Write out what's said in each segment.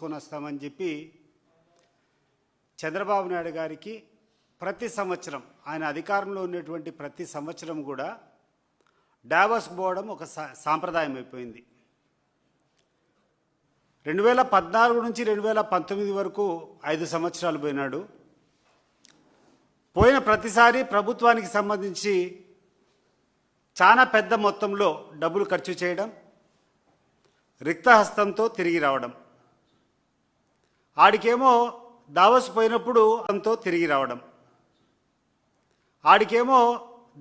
తీసుకొని వస్తామని చెప్పి చంద్రబాబు నాయుడు గారికి ప్రతి సంవత్సరం ఆయన అధికారంలో ఉన్నటువంటి ప్రతి సంవత్సరం కూడా డావోస్కు పోవడం ఒక సాంప్రదాయం అయిపోయింది. 2014 నుంచి 2019 వరకు 5 సంవత్సరాలు పోయినాడు. పోయిన ప్రతిసారి ప్రభుత్వానికి సంబంధించి చాలా పెద్ద మొత్తంలో డబ్బులు ఖర్చు చేయడం, రిక్తహస్తంతో తిరిగి రావడం. ఆడికేమో దావోస్ పోయినప్పుడు అంతో తిరిగి రావడం. ఆడికేమో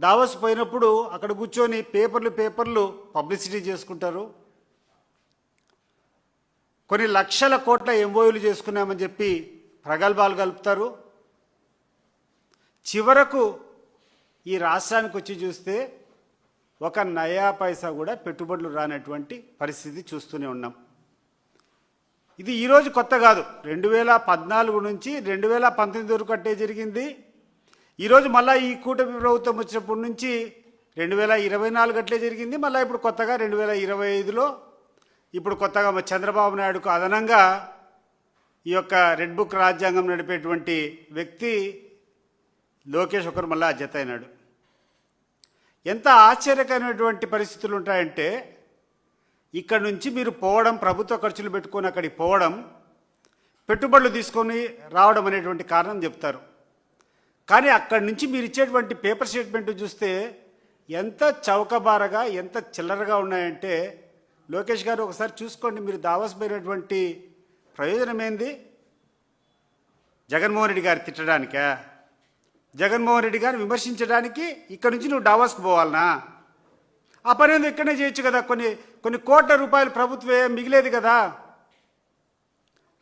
దావోస్ పోయినప్పుడు అక్కడ కూర్చొని పేపర్లు పబ్లిసిటీ చేసుకుంటారు. కొన్ని లక్షల కోట్ల ఎంఓయూలు చేసుకున్నామని చెప్పి ప్రగల్భాలు కలుపుతారు. చివరకు ఈ రాష్ట్రానికి వచ్చి చూస్తే ఒక నయా పైసా కూడా పెట్టుబడులు రానటువంటి పరిస్థితి చూస్తూనే ఉన్నాం. ఇది ఈరోజు కొత్త కాదు. 2014 నుంచి 2019 వరకు అట్టే జరిగింది. ఈరోజు మళ్ళీ ఈ కూటమి ప్రభుత్వం వచ్చినప్పటి నుంచి 2024 అట్లే జరిగింది. మళ్ళీ ఇప్పుడు కొత్తగా 2025లో ఇప్పుడు కొత్తగా చంద్రబాబు నాయుడుకు అదనంగా ఈ యొక్క రెడ్ బుక్ రాజ్యాంగం నడిపేటువంటి వ్యక్తి లోకేష్ ఒకరు మళ్ళీ జత అయినాడు. ఎంత ఆశ్చర్యకరమైనటువంటి పరిస్థితులు ఉంటాయంటే, ఇక్కడ నుంచి మీరు పోవడం, ప్రభుత్వ ఖర్చులు పెట్టుకొని అక్కడికి పోవడం, పెట్టుబడులు తీసుకొని రావడం అనేటువంటి కారణం చెప్తారు. కానీ అక్కడి నుంచి మీరు ఇచ్చేటువంటి పేపర్ స్టేట్మెంట్ చూస్తే ఎంత చౌకబారగా, ఎంత చిల్లరగా ఉన్నాయంటే, లోకేష్ గారు ఒకసారి చూసుకోండి. మీరు దావోస్ పోయినటువంటి ప్రయోజనం ఏంది? జగన్మోహన్ రెడ్డి గారు తిట్టడానికా? జగన్మోహన్ రెడ్డి గారిని విమర్శించడానికి ఇక్కడ నుంచి నువ్వు దావోస్కి పోవాలనా? ఆ పని ఏందో ఇక్కడనే చేయొచ్చు కదా. కొన్ని కోట్ల రూపాయలు ప్రభుత్వమే మిగిలేదు కదా.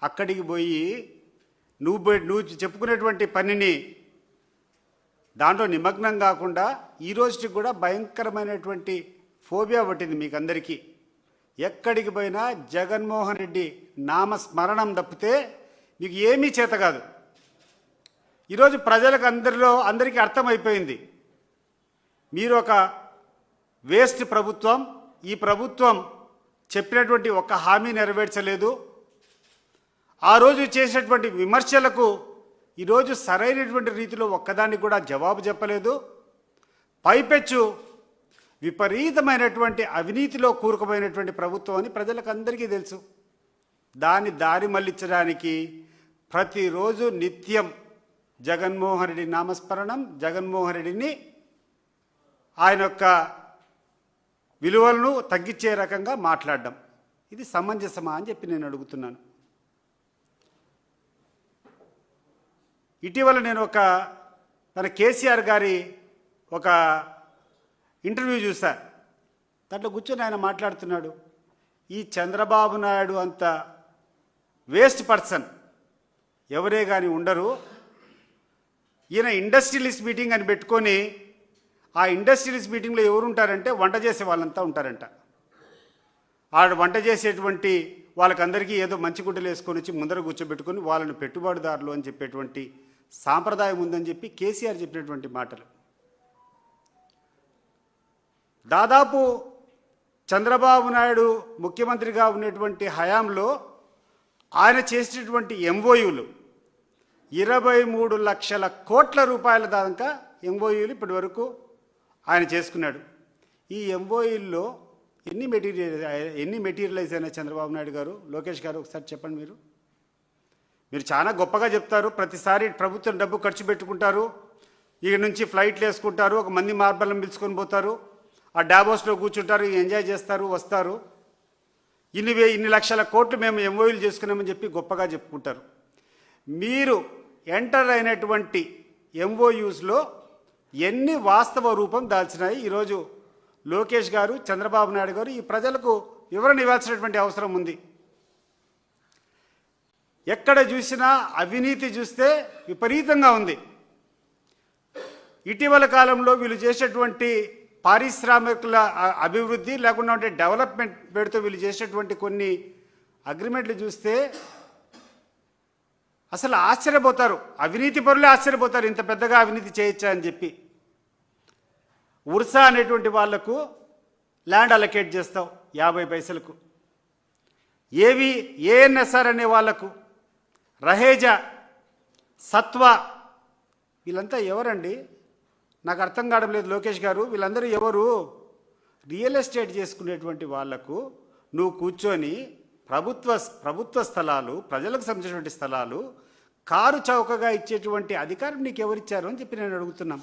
అక్కడికి పోయి నువ్వు చెప్పుకునేటువంటి పనిని దాంట్లో నిమగ్నం కాకుండా ఈ రోజుకి కూడా భయంకరమైనటువంటి ఫోబియా పట్టింది మీకు అందరికీ. ఎక్కడికి పోయినా జగన్మోహన్ రెడ్డి నామస్మరణం తప్పితే మీకు ఏమీ చేత కాదు. ఈరోజు ప్రజలకు అందరికీ అర్థమైపోయింది, మీరు ఒక వేస్ట్ ప్రభుత్వం. ఈ ప్రభుత్వం చెప్పినటువంటి ఒక హామీ నెరవేర్చలేదు. ఆ రోజు చేసినటువంటి విమర్శలకు ఈరోజు సరైనటువంటి రీతిలో ఒక్కదానికి కూడా జవాబు చెప్పలేదు. పైపెచ్చు విపరీతమైనటువంటి అవినీతిలో కూరుకుపోయినటువంటి ప్రభుత్వం అని ప్రజలకు అందరికీ తెలుసు. దాన్ని దారి మళ్లించడానికి ప్రతిరోజు నిత్యం జగన్మోహన్ రెడ్డి నామస్మరణం, జగన్మోహన్ రెడ్డిని ఆయన యొక్క విలువలను తగ్గించే రకంగా మాట్లాడడం, ఇది సమంజసమా అని చెప్పి నేను అడుగుతున్నాను. ఇటీవల నేను మన కేసీఆర్ గారి ఒక ఇంటర్వ్యూ చూసా. దాంట్లో కూర్చొని ఆయన మాట్లాడుతున్నాడు, ఈ చంద్రబాబు నాయుడు అంత వేస్ట్ పర్సన్ ఎవరే కానీ ఉండరు. ఈయన ఇండస్ట్రియలిస్ట్ మీటింగ్ అని పెట్టుకొని, ఆ ఇండస్ట్రియలిస్ట్ మీటింగ్లో ఎవరు ఉంటారంటే వంట చేసే వాళ్ళంతా ఉంటారంట. వంట చేసేటువంటి వాళ్ళకందరికీ ఏదో మంచి గుడ్డలు వేసుకొని వచ్చి ముందర కూర్చోబెట్టుకొని వాళ్ళని పెట్టుబడిదారులు అని చెప్పేటువంటి సాంప్రదాయం ఉందని చెప్పి కేసీఆర్ చెప్పినటువంటి మాటలు. దాదాపు చంద్రబాబు నాయుడు ముఖ్యమంత్రిగా ఉన్నటువంటి హయాంలో ఆయన చేసినటువంటి ఎంఓయూలు 23 లక్షల కోట్ల రూపాయల దాకా ఎంఓయూలు ఇప్పటి వరకు ఆయన చేసుకున్నాడు. ఈ ఎంఓయూల్లో ఎన్ని మెటీరియలైజ్ అయినా చంద్రబాబు నాయుడు గారు, లోకేష్ గారు ఒకసారి చెప్పండి. మీరు చాలా గొప్పగా చెప్తారు, ప్రతిసారి ప్రభుత్వం డబ్బు ఖర్చు పెట్టుకుంటారు, ఇక నుంచి ఫ్లైట్లు వేసుకుంటారు, ఒక మంది మార్బల్ని పిలుచుకొని పోతారు, ఆ డాబోస్లో కూర్చుంటారు, ఎంజాయ్ చేస్తారు, వస్తారు. ఇన్ని లక్షల కోట్లు మేము ఎంఓయూలు చేసుకున్నామని చెప్పి గొప్పగా చెప్పుకుంటారు. మీరు ఎంటర్ అయినటువంటి ఎంఓయూస్లో ఎన్ని వాస్తవ రూపం దాల్చినాయి ఈరోజు లోకేష్ గారు, చంద్రబాబు నాయుడు గారు ఈ ప్రజలకు వివరణ ఇవ్వాల్సినటువంటి అవసరం ఉంది. ఎక్కడ చూసినా అవినీతి చూస్తే విపరీతంగా ఉంది. ఇటీవల కాలంలో వీళ్ళు చేసేటువంటి పారిశ్రామికుల అభివృద్ధి లేకుండా ఉంటే డెవలప్మెంట్ పేరుతో వీళ్ళు చేసేటువంటి కొన్ని అగ్రిమెంట్లు చూస్తే అసలు ఆశ్చర్యపోతారు. అవినీతి పరులే ఆశ్చర్యపోతారు, ఇంత పెద్దగా అవినీతి చేయొచ్చా అని చెప్పి. ఉర్సా అనేటువంటి వాళ్లకు ల్యాండ్ అలొకేట్ చేస్తావు 50 పైసలకు. ఏవి ఏఎన్ఎస్ఆర్ అనే వాళ్లకు, రహేజా, సత్వ, వీళ్ళంతా ఎవరండి? నాకు అర్థం కావడం లేదు లోకేష్ గారు. వీళ్ళందరూ ఎవరు? రియల్ ఎస్టేట్ చేసుకునేటువంటి వాళ్లకు నువ్వు కూర్చొని ప్రభుత్వ స్థలాలు, ప్రజలకు సంబంధించినటువంటి స్థలాలు కారు చౌకగా ఇచ్చేటువంటి అధికారం నీకు ఎవరిచ్చారు అని చెప్పి నేను అడుగుతున్నాం.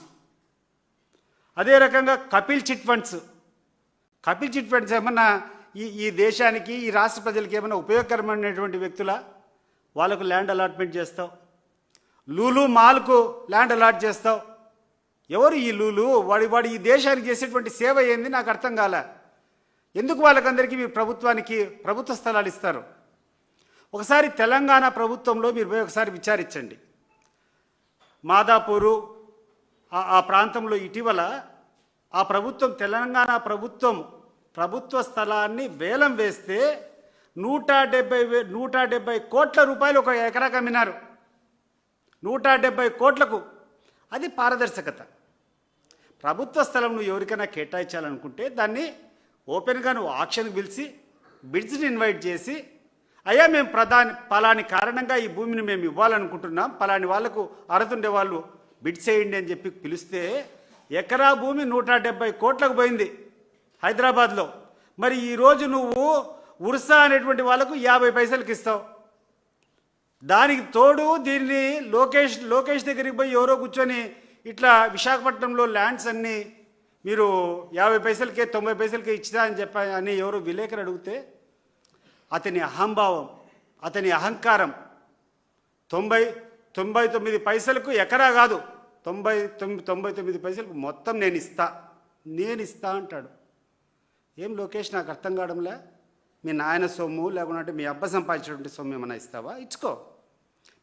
అదే రకంగా కపిల్ చిట్ ఫండ్స్ ఏమన్నా ఈ దేశానికి, ఈ రాష్ట్ర ప్రజలకి ఏమైనా ఉపయోగకరమైనటువంటి వ్యక్తుల? వాళ్ళకు ల్యాండ్ అలాట్మెంట్ చేస్తావు. లూలు మాల్కు ల్యాండ్ అలాట్ చేస్తావు. ఎవరు ఈ లూలు? వాడు ఈ దేశానికి చేసేటువంటి సేవ ఏంది నాకు అర్థం కాలే. ఎందుకు వాళ్ళకందరికీ మీరు ప్రభుత్వ స్థలాలు ఇస్తారు? ఒకసారి తెలంగాణ ప్రభుత్వంలో మీరు పోయి ఒకసారి విచారించండి. మాదాపూరు ఆ ప్రాంతంలో ఇటీవల ఆ ప్రభుత్వం, తెలంగాణ ప్రభుత్వ స్థలాన్ని వేలం వేస్తే 170 కోట్ల రూపాయలు ఒక ఎకరాకు అమ్మినారు. 170 కోట్లకు. అది పారదర్శకత. ప్రభుత్వ స్థలం నువ్వు ఎవరికైనా కేటాయించాలనుకుంటే దాన్ని ఓపెన్గా నువ్వు ఆక్షన్కి పిలిచి బిడ్స్ని ఇన్వైట్ చేసి, అయ్యా మేము పలాని కారణంగా ఈ భూమిని మేము ఇవ్వాలనుకుంటున్నాం, పలాని వాళ్ళకు అర్హతుండే వాళ్ళు బిడ్స్ చేయండి అని చెప్పి పిలిస్తే ఎకరా భూమి 170 కోట్లకు పోయింది హైదరాబాద్లో. మరి ఈరోజు నువ్వు ఉర్సా అనేటువంటి వాళ్ళకు 50 పైసలకి ఇస్తావు. దానికి తోడు దీన్ని లోకేష్ దగ్గరికి పోయి ఎవరో కూర్చొని ఇట్లా విశాఖపట్నంలో ల్యాండ్స్ అన్నీ మీరు 50 పైసలకే 90 పైసలకే ఇచ్చిదా అని అని ఎవరో విలేకరు అడిగితే అతని అహంభావం, అతని అహంకారం 99 పైసలకు ఎకరా కాదు, 99 పైసలకు మొత్తం నేను ఇస్తా అంటాడు. ఏం లోకేష్ నాకు అర్థం కావడంలే. మీ నాయన సొమ్ము లేకుంటే మీ అబ్బ సంపాదించినటువంటి సొమ్ము ఏమైనా ఇస్తావా? ఇచ్చుకో.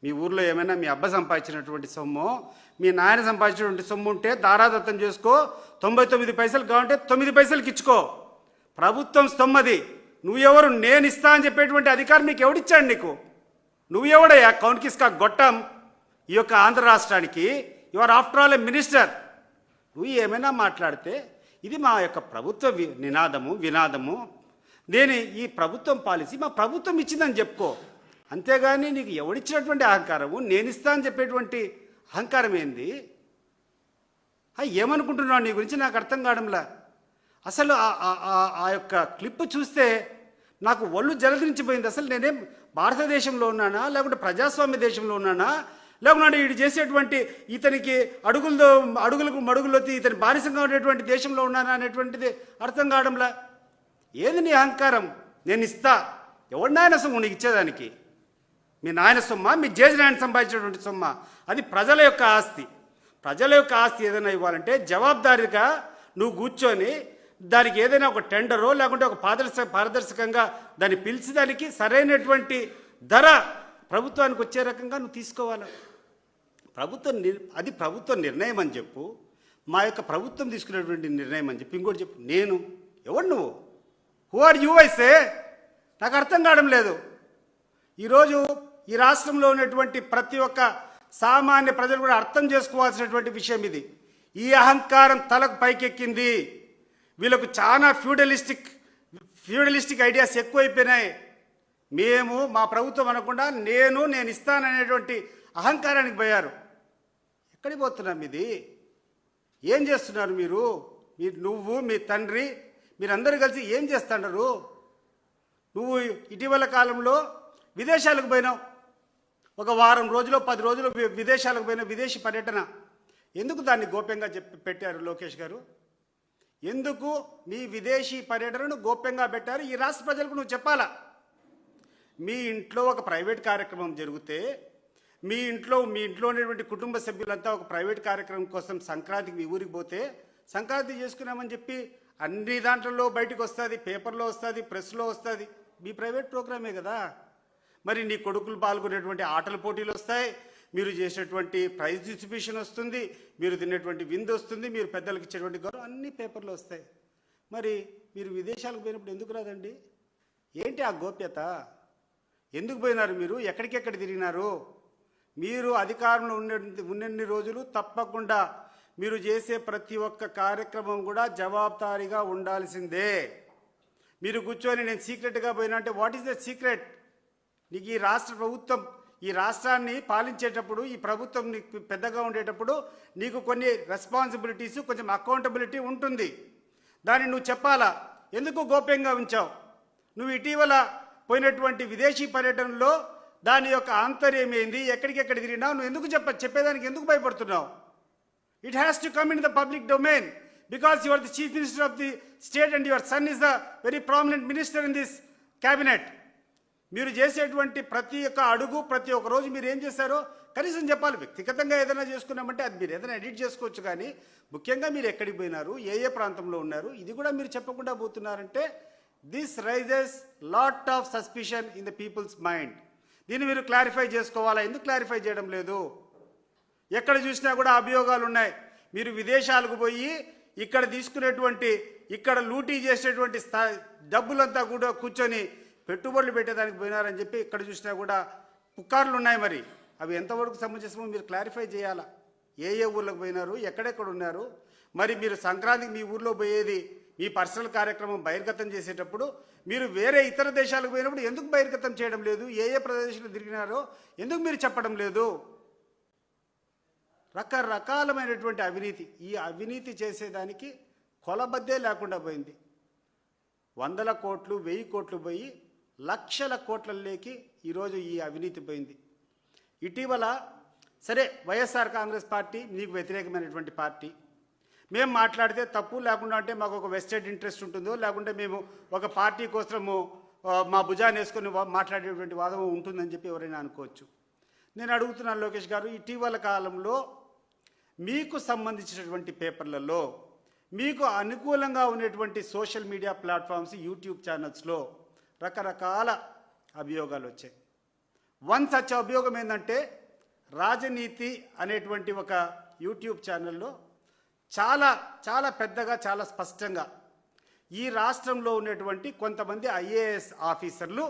మీ ఊర్లో ఏమైనా మీ అబ్బ సంపాదించినటువంటి సొమ్ము, మీ నాయన సంపాదించినటువంటి సొమ్ము ఉంటే దారాదత్తం చేసుకో. 99 పైసలు కావాలంటే 9 పైసలకి ఇచ్చుకో. ప్రభుత్వం సొమ్మది. నువ్వెవరు? నేను ఇస్తా అని చెప్పేటువంటి అధికారం నీకు ఎవడిచ్చాడు? నీకు నువ్వెవడయ్యా? కౌన్కిస్కా గొట్టం ఈ యొక్క ఆంధ్ర రాష్ట్రానికి. You are after all a minister. నువ్వు ఏమైనా మాట్లాడితే ఇది మా యొక్క ప్రభుత్వ వినాదము. నేను ఈ ప్రభుత్వం పాలసీ మా ప్రభుత్వం ఇచ్చిందని చెప్పుకో. అంతేగాని నీకు ఎవడిచ్చినటువంటి అహంకారము, నేను ఇస్తా అని చెప్పేటువంటి అహంకారం ఏంది? ఏమనుకుంటున్నావు నీ గురించి నాకు అర్థం కావడంలా. అసలు ఆ యొక్క క్లిప్ చూస్తే నాకు ఒళ్ళు జలధరించిపోయింది. అసలు నేనేం భారతదేశంలో ఉన్నానా, లేకుంటే ప్రజాస్వామ్య దేశంలో ఉన్నానా, లేకుంటే వీడు చేసేటువంటి ఇతనికి అడుగులకు మడుగులొత్తి ఇతని బానిసంగా ఉండేటువంటి దేశంలో ఉన్నానా అనేటువంటిది అర్థం కావడంలా. ఏది నీ అహంకారం? నేను ఇస్తా. ఎవరి నాయన సొమ్ము నీకు ఇచ్చేదానికి? మీ నాయన సొమ్మ, మీ జేజి నాయన సంపాదించినటువంటి సొమ్మ? అది ప్రజల యొక్క ఆస్తి. ప్రజల యొక్క ఆస్తి ఏదైనా ఇవ్వాలంటే జవాబుదారీగా నువ్వు కూర్చొని దానికి ఏదైనా ఒక టెండరో లేకుంటే ఒక పారదర్శకంగా దాన్ని పిలిచి దానికి సరైనటువంటి ధర ప్రభుత్వానికి వచ్చే రకంగా నువ్వు తీసుకోవాలి. అది ప్రభుత్వ నిర్ణయం అని చెప్పు. మా యొక్క ప్రభుత్వం తీసుకునేటువంటి నిర్ణయం అని చెప్పి ఇంకోటి చెప్పు. నేను ఎవరు? నువ్వు హూ ఆర్ యూ అయితే నాకు అర్థం కావడం లేదు. ఈరోజు ఈ రాష్ట్రంలో ఉన్నటువంటి ప్రతి ఒక్క సామాన్య ప్రజలు కూడా అర్థం చేసుకోవాల్సినటువంటి విషయం ఇది. ఈ అహంకారం తలకు పైకెక్కింది. వీళ్ళకు చాలా ఫ్యూడలిస్టిక్ ఐడియాస్ ఎక్కువైపోయినాయి. మా ప్రభుత్వం అనకుండా నేను ఇస్తాననేటువంటి అహంకారానికి పోయారు. ఎక్కడికి పోతున్నాం? ఇది ఏం చేస్తున్నారు మీరు? నువ్వు, మీ తండ్రి, మీరందరూ కలిసి ఏం చేస్తున్నారు? నువ్వు ఇటీవల కాలంలో విదేశాలకు పోయినావు. ఒక వారం రోజులు 10 రోజులు విదేశాలకు పోయిన విదేశీ పర్యటన. ఎందుకు దాన్ని గోప్యంగా పెట్టారు లోకేష్ గారు? ఎందుకు మీ విదేశీ పర్యటనను గోప్యంగా పెట్టారు? ఈ రాష్ట్ర ప్రజలకు నువ్వు చెప్పాలా. మీ ఇంట్లో ఒక ప్రైవేట్ కార్యక్రమం జరిగితే, మీ ఇంట్లో ఉన్నటువంటి కుటుంబ సభ్యులంతా ఒక ప్రైవేట్ కార్యక్రమం కోసం సంక్రాంతికి మీ ఊరికి పోతే, సంక్రాంతి చేసుకున్నామని చెప్పి అన్ని దాంట్లో బయటకు వస్తుంది, పేపర్లో వస్తుంది, ప్రెస్లో వస్తుంది. మీ ప్రైవేట్ ప్రోగ్రామే కదా. మరి నీ కొడుకులు పాల్గొనేటువంటి ఆటల పోటీలు వస్తాయి, మీరు చేసేటువంటి ప్రైజ్ డిస్ట్రిబ్యూషన్ వస్తుంది, మీరు తినేటువంటి విందు వస్తుంది, మీరు పెద్దలకు ఇచ్చేటువంటి గౌరవం అన్నీ పేపర్లో వస్తాయి. మరి మీరు విదేశాలకు పోయినప్పుడు ఎందుకు రాదండి? ఏంటి ఆ గోప్యత? ఎందుకు పోయినారు మీరు? ఎక్కడికెక్కడ తిరిగినారు? మీరు అధికారంలో ఉన్నన్ని రోజులు తప్పకుండా మీరు చేసే ప్రతి ఒక్క కార్యక్రమం కూడా జవాబుదారీగా ఉండాల్సిందే. మీరు కూర్చొని నేను సీక్రెట్గా పోయినా అంటే వాట్ ఈస్ ద సీక్రెట్? నీకు ఈ రాష్ట్ర ప్రభుత్వం ఈ రాష్ట్రాన్ని పాలించేటప్పుడు ఈ ప్రభుత్వం నీకు పెద్దగా ఉండేటప్పుడు నీకు కొన్ని రెస్పాన్సిబిలిటీస్ కొంచెం అకౌంటబిలిటీ ఉంటుంది. దాన్ని నువ్వు చెప్పాలా? ఎందుకు గోప్యంగా ఉంచావు? నువ్వు ఇటీవల పోయినటువంటి విదేశీ పర్యటనలో దాని యొక్క ఆంతర్యం ఏంది, ఎక్కడికెక్కడ తిరిగినావు, నువ్వు ఎందుకు చెప్పేదానికి ఎందుకు భయపడుతున్నావు? It has to come in the public domain because you are the chief minister of the state and your son is the very prominent minister in this cabinet. మీరు చేసేటువంటి ప్రతి ఒక్క అడుగు ప్రతి ఒక్క రోజు మీరు ఏం చేశారో కనీసం చెప్పాలి. వ్యక్తిగతంగా ఏదైనా చేసుకున్నామంటే అది మీరు ఏదైనా ఎడిట్ చేసుకోవచ్చు, కానీ ముఖ్యంగా మీరు ఎక్కడికి పోయినారు, ఏ ప్రాంతంలో ఉన్నారు, ఇది కూడా మీరు చెప్పకుండా పోతున్నారంటే this raises lot of suspicion in the people's mind. దీన్ని మీరు క్లారిఫై చేసుకోవాలా? ఎందుకు క్లారిఫై చేయడం లేదు? ఎక్కడ చూసినా కూడా అభియోగాలు ఉన్నాయి. మీరు విదేశాలకు పోయి ఇక్కడ తీసుకునేటువంటి ఇక్కడ లూటీ చేసేటువంటి డబ్బులంతా కూడా కూర్చొని పెట్టుబడులు పెట్టేదానికి పోయినారని చెప్పి ఇక్కడ చూసినా కూడా పుకార్లు ఉన్నాయి. మరి అవి ఎంతవరకు సమంజసమో మీరు క్లారిఫై చేయాలా? ఏ ఊర్లకు పోయినారు, ఎక్కడెక్కడ ఉన్నారు? మరి మీరు సంక్రాంతికి మీ ఊర్లో పోయేది మీ పర్సనల్ కార్యక్రమం బహిర్గతం చేసేటప్పుడు మీరు వేరే ఇతర దేశాలకు పోయినప్పుడు ఎందుకు బహిర్గతం చేయడం లేదు? ఏ ప్రదేశంలో తిరిగినారో ఎందుకు మీరు చెప్పడం లేదు? రకరకాలమైనటువంటి అవినీతి, ఈ అవినీతి చేసేదానికి కొలబద్దే లేకుండా పోయింది. 100 కోట్లు 1000 కోట్లు పోయి లక్షల కోట్లలోకి ఈరోజు ఈ అవినీతి పోయింది. ఇటీవల సరే వైఎస్ఆర్ కాంగ్రెస్ పార్టీ మీకు వ్యతిరేకమైనటువంటి పార్టీ, మేము మాట్లాడితే తప్పు లేకుండా అంటే మాకు ఒక వెస్టెడ్ ఇంట్రెస్ట్ ఉంటుందో లేకుంటే మేము ఒక పార్టీ కోసము మా భుజాన్ని వేసుకొని మాట్లాడేటువంటి వాదం ఉంటుందని చెప్పి ఎవరైనా అనుకోవచ్చు. నేను అడుగుతున్నాను లోకేష్ గారు, ఇటీవల కాలంలో మీకు సంబంధించినటువంటి పేపర్లలో మీకు అనుకూలంగా ఉన్నటువంటి సోషల్ మీడియా ప్లాట్ఫామ్స్ యూట్యూబ్ ఛానల్స్లో రకరకాల అభియోగాలు వచ్చాయి. వన్ సచ్ అభియోగం ఏంటంటే రాజనీతి అనేటువంటి ఒక యూట్యూబ్ ఛానల్లో చాలా చాలా పెద్దగా చాలా స్పష్టంగా ఈ రాష్ట్రంలో ఉన్నటువంటి కొంతమంది ఐఏఎస్ ఆఫీసర్లు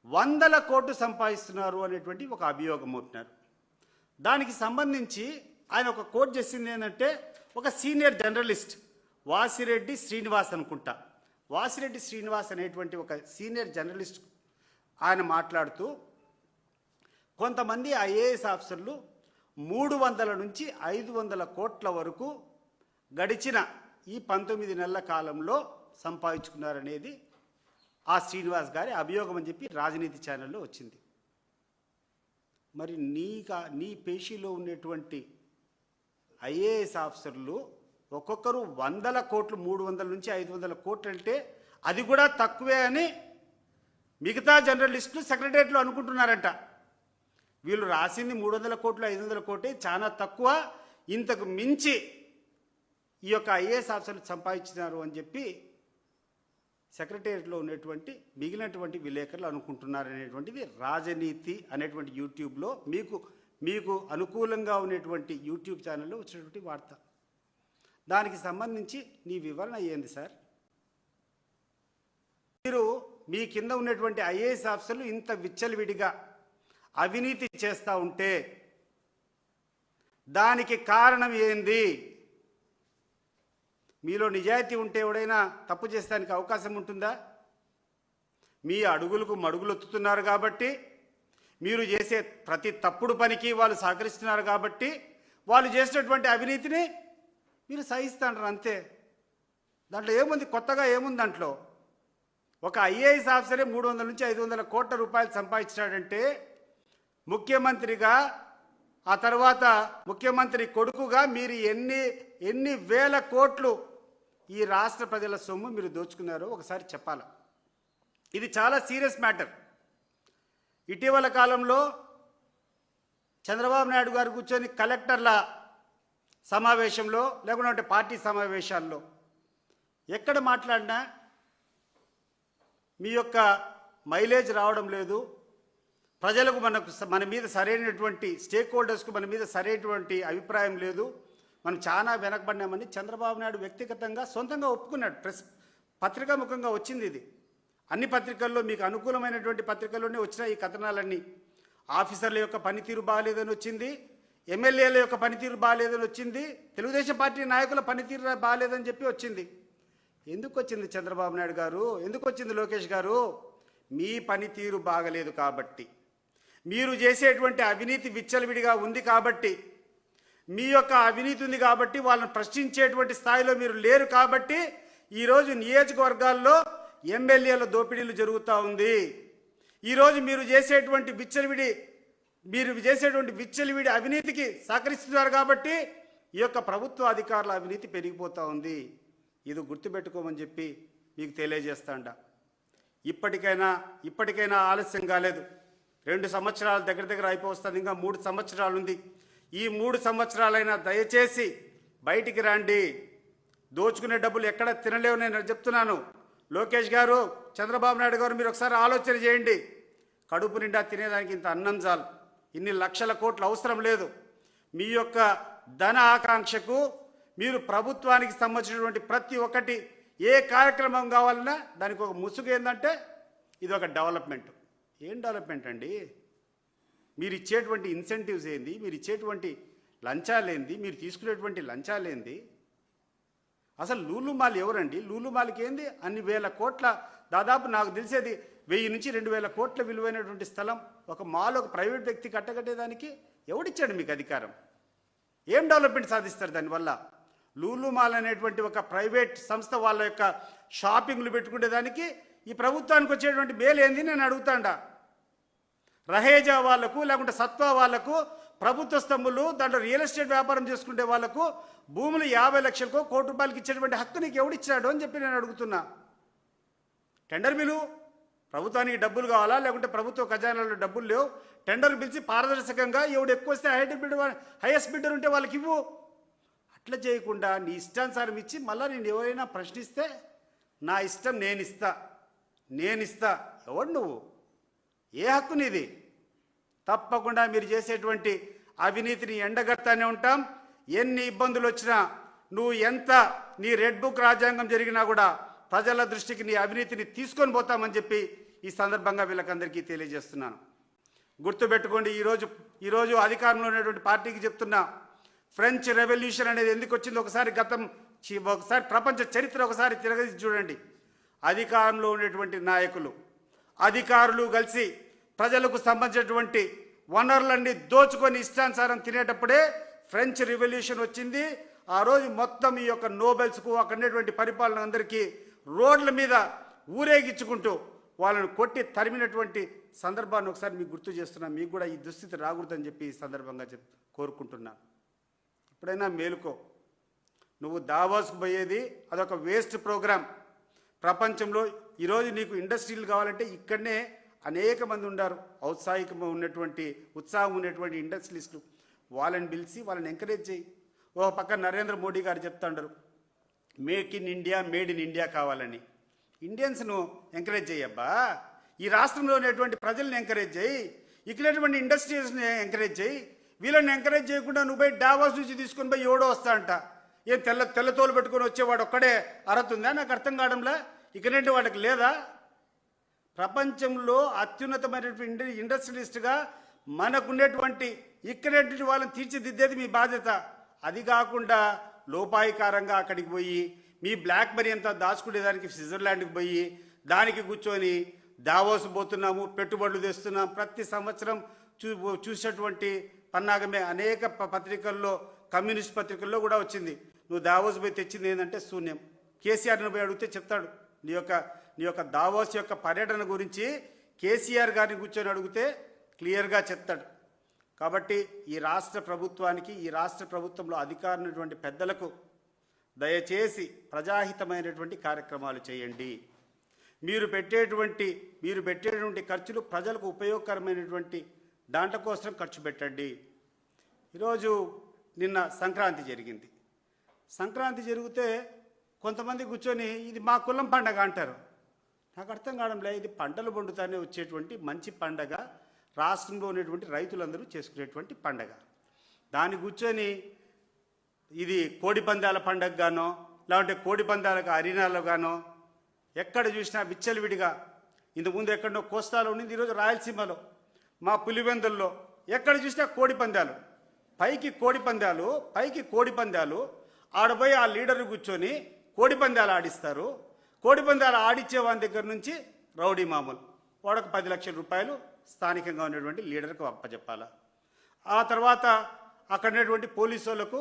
100 కోట్లు సంపాదిస్తున్నారు అనేటువంటి ఒక అభియోగం మోపినారు. దానికి సంబంధించి ఆయన ఒక కోట్ చేసింది ఏంటంటే ఒక సీనియర్ జర్నలిస్ట్ వాసిరెడ్డి శ్రీనివాస్ అనుకుంటా, వాసిరెడ్డి శ్రీనివాస్ అనేటువంటి ఒక సీనియర్ జర్నలిస్ట్ ఆయన మాట్లాడుతూ కొంతమంది ఐఏఎస్ ఆఫీసర్లు 300 నుంచి 500 కోట్ల వరకు గడిచిన ఈ 19 నెలల కాలంలో సంపాదించుకున్నారనేది ఆ శ్రీనివాస్ గారి అభియోగం అని చెప్పి రాజనీతి ఛానల్లో వచ్చింది. మరి నీ పేషీలో ఉన్నటువంటి ఐఏఎస్ ఆఫీసర్లు ఒక్కొక్కరు 100 కోట్లు 300 నుంచి 500 కోట్లు అంటే అది కూడా తక్కువే అని మిగతా జర్నలిస్టులు సెక్రటరియట్లో అనుకుంటున్నారంట. వీళ్ళు రాసింది 300 కోట్లు 500 కోట్లు చాలా తక్కువ, ఇంతకు మించి ఈ యొక్క ఐఏఎస్ ఆఫీసర్లు సంపాదించినారు అని చెప్పి సెక్రటరియట్లో ఉన్నటువంటి మిగిలినటువంటి విలేకరులు అనుకుంటున్నారు అనేటువంటిది రాజనీతి అనేటువంటి యూట్యూబ్లో మీకు అనుకూలంగా ఉన్నటువంటి యూట్యూబ్ ఛానల్లో వచ్చినటువంటి వార్త. దానికి సంబంధించి నీ వివరణ ఏంది సార్? మీరు మీ కింద ఉన్నటువంటి ఐఏఎస్ ఆఫీసర్లు ఇంత విచ్చలవిడిగా అవినీతి చేస్తూ ఉంటే దానికి కారణం ఏంది? మీలో నిజాయితీ ఉంటే ఎవడైనా తప్పు చేసేదానికి అవకాశం ఉంటుందా? మీ అడుగులకు మడుగులొత్తుతున్నారు కాబట్టి, మీరు చేసే ప్రతి తప్పుడు పనికి వాళ్ళు సహకరిస్తున్నారు కాబట్టి వాళ్ళు చేసినటువంటి అవినీతిని మీరు సహిస్తున్నారు అంతే. దాంట్లో ఏముంది, కొత్తగా ఏముంది దాంట్లో? ఒక ఐఏఎస్ ఆఫీసరే 300 నుంచి 500 కోట్ల రూపాయలు సంపాదించాడంటే ముఖ్యమంత్రిగా ఆ తర్వాత ముఖ్యమంత్రి కొడుకుగా మీరు ఎన్ని వేల కోట్లు ఈ రాష్ట్ర ప్రజల సొమ్ము మీరు దోచుకున్నారో ఒకసారి చెప్పాలి. ఇది చాలా సీరియస్ మ్యాటర్. ఇటీవల కాలంలో చంద్రబాబు నాయుడు గారు కూర్చొని కలెక్టర్ల సమావేశంలో లేకుంటే పార్టీ సమావేశాల్లో ఎక్కడ మాట్లాడినా మీ యొక్క మైలేజ్ రావడం లేదు, ప్రజలకు మన మీద సరైనటువంటి స్టేక్ హోల్డర్స్కు మన మీద సరైనటువంటి అభిప్రాయం లేదు, మనం చాలా వెనకబడినామని చంద్రబాబు నాయుడు వ్యక్తిగతంగా సొంతంగా ఒప్పుకున్నాడు. పత్రికా ముఖంగా వచ్చింది ఇది. అన్ని పత్రికల్లో మీకు అనుకూలమైనటువంటి పత్రికల్లోనే వచ్చిన ఈ కథనాలన్నీ ఆఫీసర్ల యొక్క పనితీరు బాగాలేదని వచ్చింది, ఎమ్మెల్యేల యొక్క పనితీరు బాగాలేదని వచ్చింది, తెలుగుదేశం పార్టీ నాయకుల పనితీరు బాగాలేదని చెప్పి వచ్చింది. ఎందుకు వచ్చింది చంద్రబాబు నాయుడు గారు, ఎందుకు వచ్చింది లోకేష్ గారు? మీ పనితీరు బాగలేదు కాబట్టి, మీరు చేసేటువంటి అవినీతి విచ్చలవిడిగా ఉంది కాబట్టి, మీ యొక్క అవినీతి ఉంది కాబట్టి, వాళ్ళని ప్రశ్నించేటువంటి స్థాయిలో మీరు లేరు కాబట్టి ఈరోజు నియోజకవర్గాల్లో ఎమ్మెల్యేల దోపిడీలు జరుగుతూ ఉంది. ఈరోజు మీరు చేసేటువంటి విచ్చలవిడి అవినీతికి సహకరిస్తున్నారు కాబట్టి ఈ యొక్క ప్రభుత్వ అధికారుల అవినీతి పెరిగిపోతూ ఉంది. ఇది గుర్తుపెట్టుకోమని చెప్పి మీకు తెలియజేస్తాండ. ఇప్పటికైనా ఆలస్యం కాలేదు. 2 సంవత్సరాలు దగ్గర అయిపోతుంది, ఇంకా 3 సంవత్సరాలు ఉంది. ఈ 3 సంవత్సరాలైనా దయచేసి బయటికి రండి. దోచుకునే డబ్బులు ఎక్కడ తినలేవు. నేను చెప్తున్నాను, లోకేష్ గారు, చంద్రబాబు నాయుడు గారు, మీరు ఒకసారి ఆలోచన చేయండి. కడుపు నిండా తినేదానికి ఇంత అన్నం చాలు, ఇన్ని లక్షల కోట్లు అవసరం లేదు. మీ యొక్క ధన ఆకాంక్షకు మీరు ప్రభుత్వానికి సంబంధించినటువంటి ప్రతి ఒక్కటి ఏ కార్యక్రమం కావాలన్నా దానికి ఒక ముసుగు ఏంటంటే ఇది ఒక డెవలప్మెంట్. ఏం డెవలప్మెంట్ అండి? మీరు ఇచ్చేటువంటి ఇన్సెంటివ్స్ ఏంది? మీరు ఇచ్చేటువంటి లంచాలేంది? మీరు తీసుకునేటువంటి లంచాలేంది? అసలు లూలు మాల్ ఎవరండి? లూలు మాల్కి ఏంది అన్ని వేల కోట్ల, దాదాపు నాకు తెలిసేది 1000 నుంచి 2000 కోట్ల విలువైనటువంటి స్థలం ఒక మాల్, ఒక ప్రైవేట్ వ్యక్తి కట్టగట్టేదానికి ఎవడిచ్చాడు మీకు అధికారం? ఏం డెవలప్మెంట్ సాధిస్తారు దానివల్ల? లూలు మాల్ అనేటువంటి ఒక ప్రైవేట్ సంస్థ వాళ్ళ యొక్క షాపింగ్లు పెట్టుకునేదానికి ఈ ప్రభుత్వానికి వచ్చేటువంటి మేలు ఏంది నేను అడుగుతాండా. రహేజా వాళ్లకు, లేకుంటే సత్వా వాళ్లకు, ప్రభుత్వ స్థంభులు, దాంట్లో రియల్ ఎస్టేట్ వ్యాపారం చేసుకునే వాళ్లకు భూములు 50 లక్షలకో కోటి రూపాయలకి ఇచ్చేటువంటి హక్కు నీకు ఎవడిచ్చాడు అని చెప్పి నేను అడుగుతున్నా. టెండర్ బిలు, ప్రభుత్వానికి డబ్బులు కావాలా, లేకుంటే ప్రభుత్వ ఖజానాలో డబ్బులు లేవు, టెండర్ పిలిచి పారదర్శకంగా ఎవడు ఎక్కువ వస్తే హైయెస్ట్ బిడ్డర్ ఉంటే వాళ్ళకి ఇవ్వు. అట్లా చేయకుండా నీ ఇష్టానుసారం ఇచ్చి మళ్ళీ నేను ఎవరైనా ప్రశ్నిస్తే నా ఇష్టం నేనిస్తా. ఎవడు నువ్వు? ఏ హక్కు నీది? తప్పకుండా మీరు చేసేటువంటి అవినీతిని ఎండగడతానే ఉంటాం. ఎన్ని ఇబ్బందులు వచ్చినా, నువ్వు ఎంత నీ రెడ్ బుక్ రాజ్యాంగం జరిగినా కూడా ప్రజల దృష్టికి నీ అవినీతిని తీసుకొని పోతామని చెప్పి ఈ సందర్భంగా వీళ్ళకందరికీ తెలియజేస్తున్నాను. గుర్తుపెట్టుకోండి, ఈరోజు అధికారంలో ఉన్నటువంటి పార్టీకి చెప్తున్నా, ఫ్రెంచ్ రెవల్యూషన్ అనేది ఎందుకు వచ్చిందో ఒకసారి ప్రపంచ చరిత్ర ఒకసారి తిరగేసి చూడండి. అధికారంలో ఉన్నటువంటి నాయకులు, అధికారులు కలిసి ప్రజలకు సంబంధించినటువంటి వనరులన్నీ దోచుకొని ఇష్టానుసారం తినేటప్పుడే ఫ్రెంచ్ రెవల్యూషన్ వచ్చింది. ఆ రోజు మొత్తం ఈ యొక్క నోబెల్స్కు అక్కడ ఉన్నటువంటి పరిపాలన అందరికీ రోడ్ల మీద ఊరేగించుకుంటూ వాళ్ళను కొట్టి తరిమినటువంటి సందర్భాన్ని ఒకసారి మీకు గుర్తు చేస్తున్నా. మీకు కూడా ఈ దుస్థితి రాకూడదని చెప్పి ఈ సందర్భంగా కోరుకుంటున్నాను. ఇప్పుడైనా మేలుకో. నువ్వు దావోస్కు పోయేది అదొక వేస్ట్ ప్రోగ్రాం. ప్రపంచంలో ఈరోజు నీకు ఇండస్ట్రీలు కావాలంటే ఇక్కడనే అనేక మంది ఉన్నారు, ఉత్సాహం ఉన్నటువంటి ఇండస్ట్రియలిస్టులు. వాళ్ళని పిలిచి వాళ్ళని ఎంకరేజ్ చేయి. ఓ పక్క నరేంద్ర మోడీ గారు చెప్తాండారు మేడ్ ఇన్ ఇండియా కావాలని. ఇండియన్స్ను ఎంకరేజ్ చేయబ్బా. ఈ రాష్ట్రంలో ఉన్నటువంటి ప్రజల్ని ఎంకరేజ్ చేయి, ఇక్కడటువంటి ఇండస్ట్రీస్ని ఎంకరేజ్ చేయి. వీళ్ళని ఎంకరేజ్ చేయకుండా నువ్వు పోయి డావోస్ నుంచి తీసుకొని పోయి ఎవడో వస్తా అంట. ఏం తెల్లతోలు పెట్టుకొని వచ్చేవాడు ఒక్కడే అర్హత ఉందా? నాకు అర్థం కావడంలా. ఇక్కడంటే వాడికి లేదా? ప్రపంచంలో అత్యున్నతమైనటువంటి ఇండస్ట్రియలిస్ట్గా మనకున్నటువంటి ఇక్కడేటువంటి వాళ్ళని తీర్చిదిద్దేది మీ బాధ్యత. అది కాకుండా లోపాయికారంగా అక్కడికి పోయి మీ బ్లాక్ మనీ అంతా దాచుకునేదానికి స్విట్జర్లాండ్కి పోయి దానికి కూర్చొని దావోస్ పోతున్నాము, పెట్టుబడులు తెస్తున్నాం. ప్రతి సంవత్సరం చూసేటువంటి పన్నాగమే. అనేక పత్రికల్లో, కమ్యూనిస్ట్ పత్రికల్లో కూడా వచ్చింది. నువ్వు దావోస్ పోయి తెచ్చింది ఏంటంటే శూన్యం. కేసీఆర్ని పోయి అడిగితే చెప్తాడు. నీ యొక్క దావోస్ యొక్క పర్యటన గురించి కేసీఆర్ గారిని కూర్చొని అడిగితే క్లియర్గా చెప్తాడు. కాబట్టి ఈ రాష్ట్ర ప్రభుత్వానికి, ఈ రాష్ట్ర ప్రభుత్వంలో అధికారులైనటువంటి పెద్దలకు దయచేసి ప్రజాహితమైనటువంటి కార్యక్రమాలు చేయండి. మీరు పెట్టేటువంటి ఖర్చులు ప్రజలకు ఉపయోగకరమైనటువంటి దాంట్లో కోసం ఖర్చు పెట్టండి. ఈరోజు నిన్న సంక్రాంతి జరిగింది. సంక్రాంతి జరిగితే కొంతమంది కూర్చొని ఇది మా కులం పండగ అంటారు. నాకు అర్థం కావడంలే. ఇది పంటలు పండుతానే వచ్చేటువంటి మంచి పండగ, రాష్ట్రంలో ఉన్నటువంటి రైతులందరూ చేసుకునేటువంటి పండగ. దాన్ని కూర్చొని ఇది కోడి పందాల పండగ గానో, లేకుంటే కోడి పందాలకు అరీనాలో గానో ఎక్కడ చూసినా విచ్చలవిడిగా. ఇంతకుముందు ఎక్కడో కోస్తాలో ఉండింది, ఈరోజు రాయలసీమలో మా పులివెందుల్లో ఎక్కడ చూసినా కోడి పందాలు, పైకి కోడి పందాలు. ఆడపోయి ఆ లీడర్ కూర్చొని కోడిపందాలు ఆడిస్తారు. కోడిపందాలు ఆడిచ్చే వాని దగ్గర నుంచి రౌడీ మామూలు వాడొక 10 లక్షల రూపాయలు స్థానికంగా ఉన్నటువంటి లీడర్కు అప్పచెప్పాలా. ఆ తర్వాత అక్కడ ఉన్నటువంటి పోలీసు వాళ్ళకు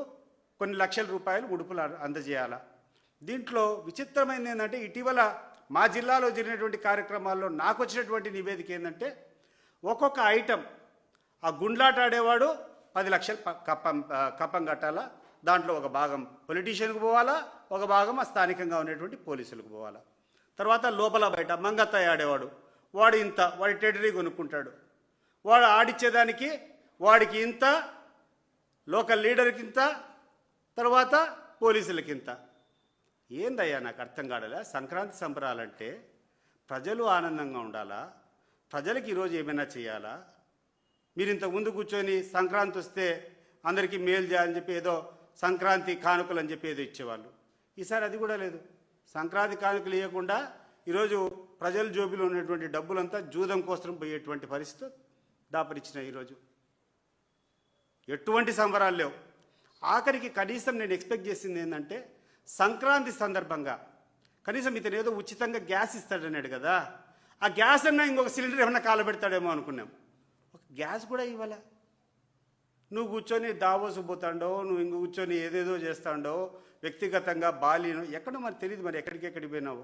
కొన్ని లక్షల రూపాయలు ఉడుపులు అందజేయాలా. దీంట్లో విచిత్రమైనది ఏంటంటే ఇటీవల మా జిల్లాలో జరిగినటువంటి కార్యక్రమాల్లో నాకు వచ్చినటువంటి నివేదిక ఏంటంటే ఒక్కొక్క ఐటెం ఆ గుండ్లాట ఆడేవాడు 10 లక్షలు కప్పం కట్టాలా. దాంట్లో ఒక భాగం పొలిటీషియన్కి పోవాలా, ఒక భాగం ఆ స్థానికంగా ఉన్నటువంటి పోలీసులకు పోవాలా. తర్వాత లోపల బయట మంగత్తాయి ఆడేవాడు వాడు ఇంత, వాడి టెరిటరీ కొనుక్కుంటాడు. వాడు ఆడిచ్చేదానికి వాడికి ఇంత, లోకల్ లీడర్కి ఇంత, తర్వాత పోలీసులకి ఇంత. ఏందయ్యా నాకు అర్థం కాడలే. సంక్రాంతి సంబరాలంటే ప్రజలు ఆనందంగా ఉండాలా, ప్రజలకు ఈరోజు ఏమైనా చేయాలా? మీరు ఇంతకు ముందు కూర్చొని సంక్రాంతి వస్తే అందరికీ మేలు చేయాలని చెప్పి ఏదో సంక్రాంతి కానుకలు అని చెప్పి ఏదో ఇచ్చేవాళ్ళు. ఈసారి అది కూడా లేదు. సంక్రాంతి కానుకలు ఇవ్వకుండా ఈరోజు ప్రజల జోబిలో ఉన్నటువంటి డబ్బులంతా జూదం కోసం పోయేటువంటి పరిస్థితి దాపరిచ్చినాయి. ఈరోజు ఎటువంటి సంబరాలు లేవు. ఆఖరికి కనీసం నేను ఎక్స్పెక్ట్ చేసింది ఏంటంటే సంక్రాంతి సందర్భంగా కనీసం ఇతను ఏదో ఉచితంగా గ్యాస్ ఇస్తాడన్నాడు కదా, ఆ గ్యాస్ అన్నా ఇంకొక సిలిండర్ ఏమన్నా కాలబెడతాడేమో అనుకున్నాం. ఒక గ్యాస్ కూడా ఇవ్వాల. నువ్వు కూర్చొని దావోసు పోతాడో, నువ్వు ఇంక కూర్చొని ఏదేదో చేస్తాడో, వ్యక్తిగతంగా బాలీనో ఎక్కడో మరి తెలియదు. మరి ఎక్కడికి పోయినావో.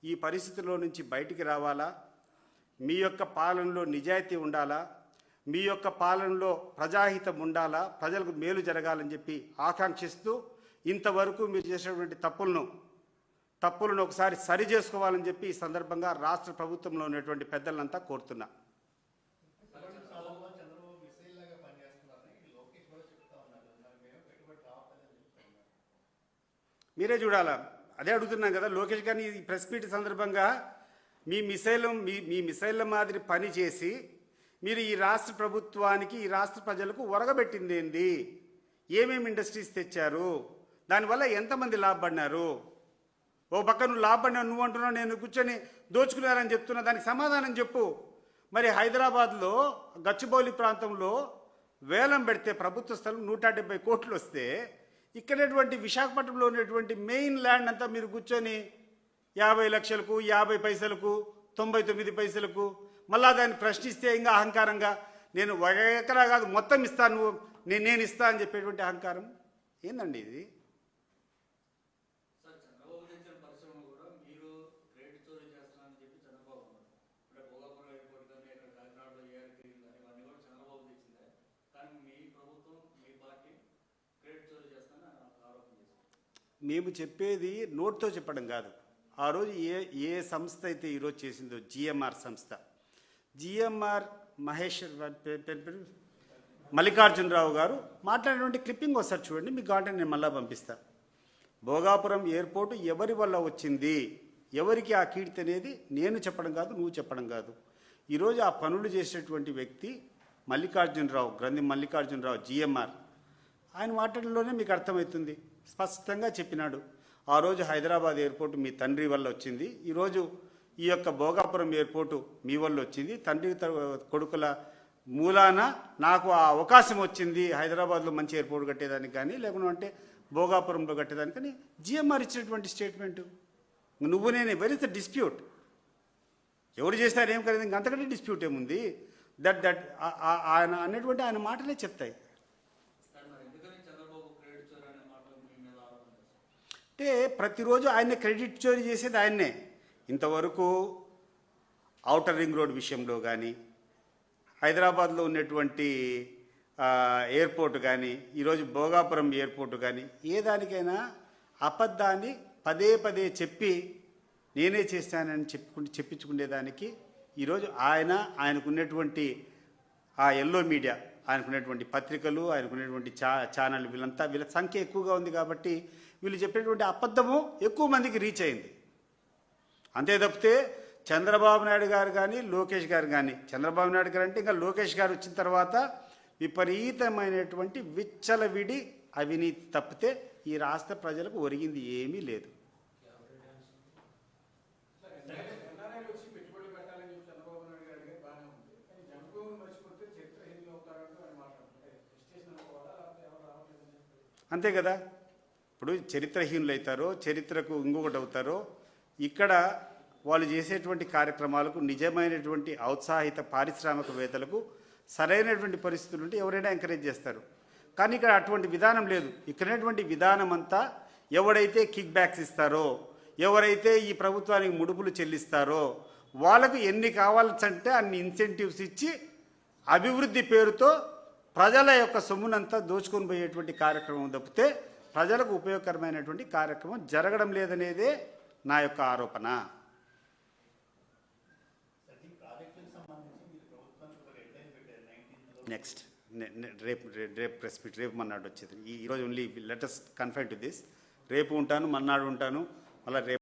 ఈ పరిస్థితుల్లో నుంచి బయటికి రావాలా. మీ యొక్క పాలనలో నిజాయితీ ఉండాలా, మీ యొక్క పాలనలో ప్రజాహితం ఉండాలా, ప్రజలకు మేలు జరగాలని చెప్పి ఆకాంక్షిస్తూ ఇంతవరకు మీరు చేసినటువంటి తప్పులను ఒకసారి సరి చేసుకోవాలని చెప్పి ఈ సందర్భంగా రాష్ట్ర ప్రభుత్వంలో ఉన్నటువంటి పెద్దలంతా కోరుతున్నా. మీరే చూడాలా. అదే అడుగుతున్నాం కదా లోకేష్ గారిని. ఈ ప్రెస్ మీట్ సందర్భంగా మీ మిసైళ్ళ మాదిరి పని చేసి మీరు ఈ రాష్ట్ర ప్రభుత్వానికి, ఈ రాష్ట్ర ప్రజలకు ఒరగబెట్టింది ఏంది? ఏమేమి ఇండస్ట్రీస్ తెచ్చారు? దానివల్ల ఎంతమంది లాభపడినారు? ఓ పక్క నువ్వు లాభపడినా నువ్వు అంటున్నావు, నేను కూర్చొని దోచుకున్నారని చెప్తున్నా. దానికి సమాధానం చెప్పు. మరి హైదరాబాద్లో గచ్చిబౌలి ప్రాంతంలో వేలం పెడితే ప్రభుత్వ స్థలం 170 కోట్లు వస్తే ఇక్కడటువంటి విశాఖపట్నంలో ఉన్నటువంటి మెయిన్ ల్యాండ్ అంతా మీరు కూర్చొని 50 లక్షలకు, 50 పైసలకు, 99 పైసలకు మళ్ళా దాన్ని ప్రశ్నిస్తే ఇంకా అహంకారంగా నేను 1 ఎకరా కాదు మొత్తం ఇస్తాను, నేను ఇస్తా అని చెప్పేటువంటి అహంకారం ఏందండి ఇది? మేము చెప్పేది నోట్తో చెప్పడం కాదు. ఆ రోజు ఏ సంస్థ అయితే ఈరోజు చేసిందో జిఎంఆర్ సంస్థ, జిఎంఆర్ మల్లికార్జునరావు గారు మాట్లాడినటువంటి క్లిప్పింగ్ ఒకసారి చూడండి. మీకు కావాలంటే నేను మళ్ళీ పంపిస్తా. భోగాపురం ఎయిర్పోర్టు ఎవరి వల్ల వచ్చింది, ఎవరికి ఆ కీర్తి అనేది నేను చెప్పడం కాదు, నువ్వు చెప్పడం కాదు. ఈరోజు ఆ పనులు చేసేటువంటి వ్యక్తి గ్రంథి మల్లికార్జునరావు జిఎంఆర్. ఆయన మాటల్లోనే మీకు అర్థమవుతుంది. స్పష్టంగా చెప్పినాడు. ఆ రోజు హైదరాబాద్ ఎయిర్పోర్టు మీ తండ్రి వల్ల వచ్చింది, ఈరోజు ఈ యొక్క భోగాపురం ఎయిర్పోర్టు మీ వల్ల వచ్చింది. తండ్రి కొడుకుల మూలాన నాకు ఆ అవకాశం వచ్చింది హైదరాబాద్లో మంచి ఎయిర్పోర్ట్ కట్టేదానికి కానీ, లేకుంటే భోగాపురంలో కట్టేదానికి కానీ జిఎంఆర్ ఇచ్చినటువంటి స్టేట్మెంటు. నువ్వు నేను వెరీ ద డిస్ప్యూట్. ఎవరు చేసినారు ఏం కలిగింది, అంతకంటే డిస్ప్యూట్ ఏముంది? దట్ ఆయన అన్నటువంటి ఆయన మాటలే చెప్తాయి. అంటే ప్రతిరోజు ఆయన్నే క్రెడిట్ చోరీ చేసేది ఆయన్నే. ఇంతవరకు ఔటర్ రింగ్ రోడ్ విషయంలో కానీ, హైదరాబాద్లో ఉన్నటువంటి ఎయిర్పోర్ట్ కానీ, ఈరోజు భోగాపురం ఎయిర్పోర్టు కానీ, ఏ దానికైనా అబద్ధాన్ని పదే పదే చెప్పి నేనే చేశానని చెప్పించుకునేదానికి ఈరోజు ఆయనకున్నటువంటి ఆ ఎల్లో మీడియా, ఆయనకున్నటువంటి పత్రికలు, ఆయనకున్నటువంటి ఛానల్, వీళ్ళ సంఖ్య ఎక్కువగా ఉంది కాబట్టి వీళ్ళు చెప్పినటువంటి అబద్ధము ఎక్కువ మందికి రీచ్ అయింది. అంతే తప్పితే చంద్రబాబు నాయుడు గారు కానీ, లోకేష్ గారు కానీ, చంద్రబాబు నాయుడు గారు అంటే ఇంకా లోకేష్ గారు వచ్చిన తర్వాత విపరీతమైనటువంటి విచ్చలవిడి అవినీతి తప్పితే ఈ రాష్ట్ర ప్రజలకు ఒరిగింది ఏమీ లేదు. అంతే కదా. ఇప్పుడు చరిత్రహీనులు అవుతారో చరిత్రకు ఇంకొకటి అవుతారో, ఇక్కడ వాళ్ళు చేసేటువంటి కార్యక్రమాలకు నిజమైనటువంటి ఔత్సాహిత పారిశ్రామికవేత్తలకు సరైనటువంటి పరిస్థితులు ఉంటే ఎవరైనా ఎంకరేజ్ చేస్తారు. కానీ ఇక్కడ అటువంటి విధానం లేదు. ఇక్కడటువంటి విధానం అంతా ఎవడైతే కిక్ బ్యాక్స్ ఇస్తారో, ఎవరైతే ఈ ప్రభుత్వానికి ముడుపులు చెల్లిస్తారో వాళ్ళకు ఎన్ని కావాల్సంటే అన్ని ఇన్సెంటివ్స్ ఇచ్చి అభివృద్ధి పేరుతో ప్రజల యొక్క సొమ్మునంతా దోచుకొని పోయేటువంటి కార్యక్రమం తప్పితే ప్రజలకు ఉపయోగకరమైనటువంటి కార్యక్రమం జరగడం లేదనేదే నా యొక్క ఆరోపణ. నెక్స్ట్ రేపు ప్రెస్ మీట్ రేపు మన్నాడు వచ్చేది. ఈరోజు only let us confine to this. రేపు ఉంటాను, మన్నాడు ఉంటాను, మళ్ళీ రేపు